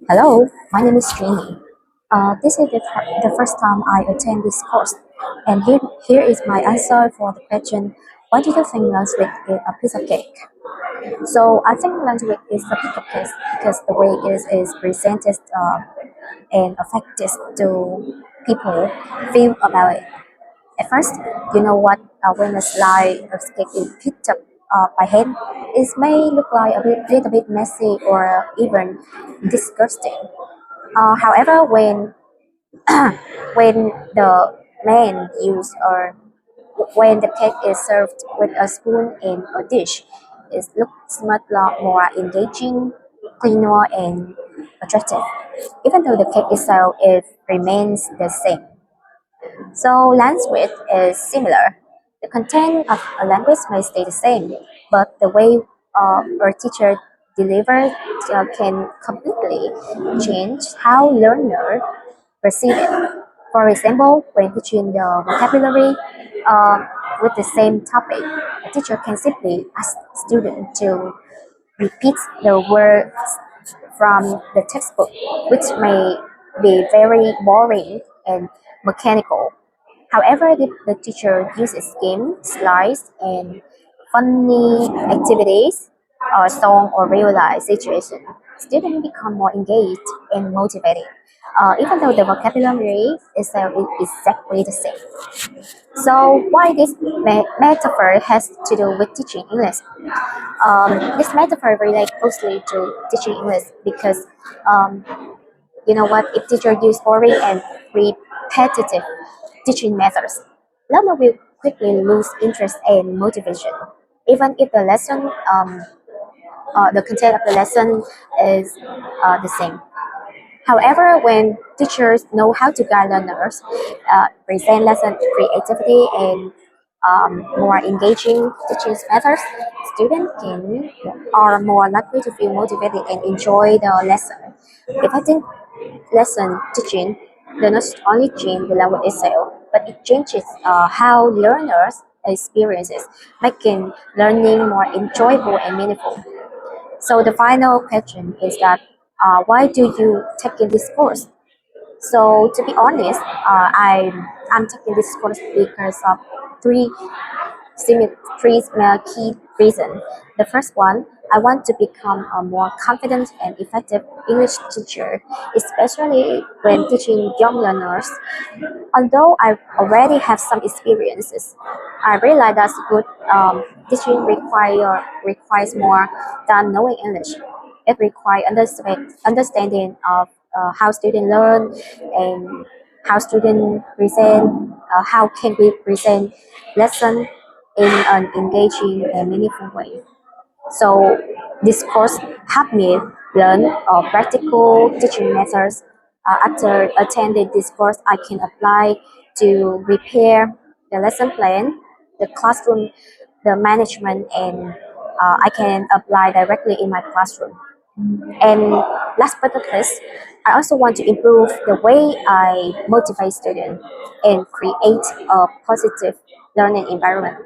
Hello, my name is Jamie. This is the first time I attend this course, and here is my answer for the question: why do you think lunch week is a piece of cake? So I think lunch week is a piece of cake because the way it is presented and affected to people feel about it. At first, you know what? When a slice of cake is picked up by hand, it may look like little bit messy or even disgusting. However, when the man use or when the cake is served with a spoon in a dish, it looks much more engaging, cleaner, and attractive. Even though the cake itself it remains the same. So language is similar. The content of a language may stay the same, but the way our teacher delivers can completely change how learner perceive it. For example, when teaching the vocabulary uh, with the same topic, a teacher can simply ask students to repeat the words from the textbook, which may be very boring and mechanical. However, the teacher uses games, slides, and funny activities, or song or real life situation. Students become more engaged and motivated, even though the vocabulary is exactly the same. So, why this metaphor has to do with teaching English? This metaphor relates closely to teaching English because um, you know what? If teacher use boring and repetitive teaching methods, learner will quickly lose interest and motivation. Even if the content of the lesson is the same. However, when teachers know how to guide learners, present lesson creativity and more engaging teaching methods, students can are more likely to feel motivated and enjoy the lesson. Effective lesson teaching does not only change the language itself, but it changes how learners experiences, making learning more enjoyable and meaningful. So the final question is that why do you take in this course? So to be honest, I'm taking this course because of three three key reasons. The first one, I want to become a more confident and effective English teacher, especially when teaching young learners. Although I already have some experiences, I realize that good teaching requires more than knowing English. It requires understanding of how students learn and how students present, how can we present lesson in an engaging and meaningful way. So this course helped me learn practical teaching methods. After attending this course, I can apply to prepare the lesson plan, the classroom, the management, and I can apply directly in my classroom. And last but not least, I also want to improve the way I motivate students and create a positive learning environment.